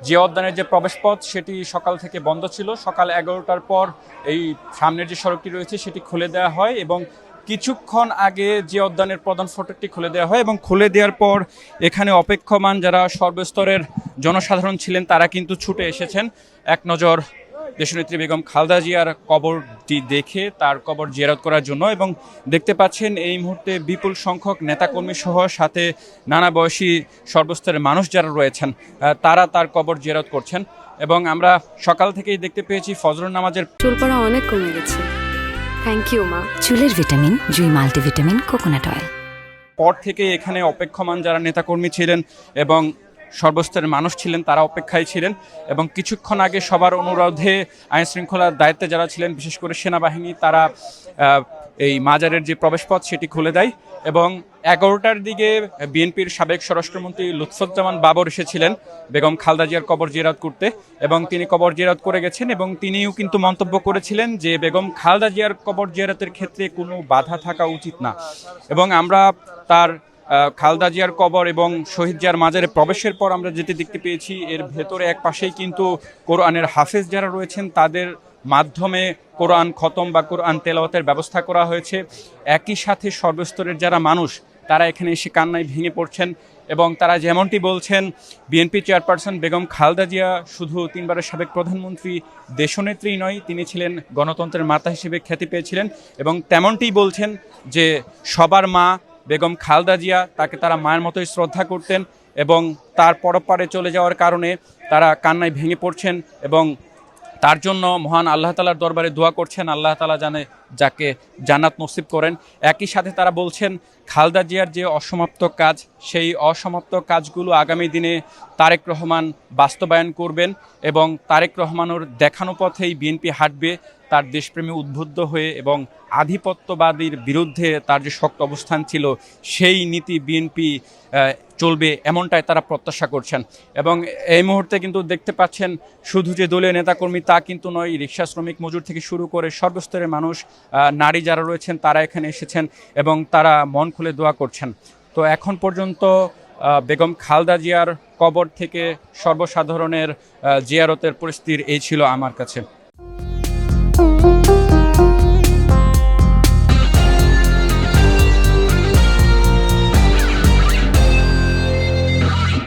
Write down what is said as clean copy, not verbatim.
জিয়া উদ্যানের যে প্রবেশপথ সেটি সকাল থেকে বন্ধ ছিল। সকাল 11টার পর এই সামনের যে সড়কটি রয়েছে সেটি খুলে দেওয়া হয় এবং কিছুক্ষণ আগে জিয়া উদ্যানের প্রধান ফটকটি খুলে দেওয়া হয় এবং খুলে দেওয়ার পর এখানে অপেক্ষমান যারা সর্বস্তরের জনসাধারণ ছিলেন তারা কিন্তু ছুটে এসেছেন এক নজর দেশনেত্রী বেগম খালেদা জিয়ার কবরটি দেখে তার কবর জিয়ারত করার জন্য। এবং দেখতে পাচ্ছেন এই মুহূর্তে বিপুল সংখ্যক নেতাকর্মী সহ সাথে নানা বয়সী সর্বস্তরের মানুষ যারা রয়েছেন তারা তার কবর জিয়ারত করছেন। এবং আমরা সকাল থেকেই দেখতে পেয়েছি ফজর নামাজের চুল পড়া অনেক কমে গেছে। থ্যাংক ইউ মা। চুলের ভিটামিন জুই মাল্টিভিটামিন কোকোনাট অয়েল। পর থেকে এখানে অপেক্ষমান যারা নেতাকর্মী ছিলেন এবং সর্বস্তরের মানুষ ছিলেন তারা অপেক্ষায় ছিলেন এবং কিছুক্ষণ আগে সবার অনুরোধে আইন শৃঙ্খলার দায়িত্বে যারা ছিলেন বিশেষ করে সেনাবাহিনী তারা এই মাজারের যে প্রবেশপথ সেটি খুলে দেয়। এবং 11টার দিকে বিএনপির সাবেক স্বরাষ্ট্রমন্ত্রী লুৎফুজ্জামান বাবর এসেছিলেন বেগম খালেদা জিয়ার কবর জিয়ারত করতে এবং তিনি কবর জিয়ারত করে গেছেন এবং তিনিও কিন্তু মন্তব্য করেছিলেন যে বেগম খালেদা জিয়ার কবর জিয়ারতের ক্ষেত্রে কোনো বাধা থাকা উচিত না। এবং আমরা তার খালেদা জিয়ার কবর এবং শহীদ জিয়ার মাজারে প্রবেশের পর আমরা যেটি দেখতে পেয়েছি এর ভেতরে এক পাশেই কিন্তু কোরআনের হাফেজ যারা রয়েছেন তাদের মাধ্যমে কোরআন খতম বা কোরআন তেলাওয়াতের ব্যবস্থা করা হয়েছে। একই সাথে সর্বস্তরের যারা মানুষ তারা এখানে এসে কান্নায় ভেঙে পড়ছেন এবং তারা যেমনটি বলছেন বিএনপি চেয়ারপারসন বেগম খালেদা জিয়া শুধু 3বারের সাবেক প্রধানমন্ত্রী দেশনেত্রী নয়, তিনি ছিলেন গণতন্ত্রের মাতা হিসেবে খ্যাতি পেয়েছিলেন এবং তেমনটিই বলছেন যে সবার মা বেগম খালেদা জিয়া, তাকে তারা মায়ের মতোই শ্রদ্ধা করতেন এবং তার পরপারে চলে যাওয়ার কারণে তারা কান্নায় ভেঙে পড়ছেন এবং তার জন্য মহান আল্লাহ তাআলার দরবারে দোয়া করছেন আল্লাহ তাআলা জানে যাকে জান্নাত নসিব করেন। একই সাথে তারা বলছেন খালেদা জিয়ার যে অসমাপ্ত কাজ সেই অসমাপ্ত কাজগুলো আগামী দিনে তারেক রহমান বাস্তবায়ন করবেন এবং তারেক রহমানের দেখানো পথেই বিএনপি হাঁটবে, তার দেশপ্রেমী উদ্বুদ্ধ হয়ে এবং আধিপত্যবাদীর বিরুদ্ধে তার যে শক্ত অবস্থান ছিল সেই নীতি বিএনপি চলবে এমনটাই তারা প্রত্যাশা করছেন। এবং এই মুহূর্তে কিন্তু দেখতে পাচ্ছেন শুধু যে দলীয় নেতাকর্মী তা কিন্তু নয়, রিক্সা শ্রমিক মজুর থেকে শুরু করে সর্বস্তরের মানুষ, নারী যারা রয়েছেন তারা এখানে এসেছেন এবং তারা মন খুলে দোয়া করছেন। তো এখন পর্যন্ত বেগম খালেদা জিয়ার কবর থেকে সর্বসাধারণের জিয়ারতের পরিস্থিতির এই ছিল আমার কাছে।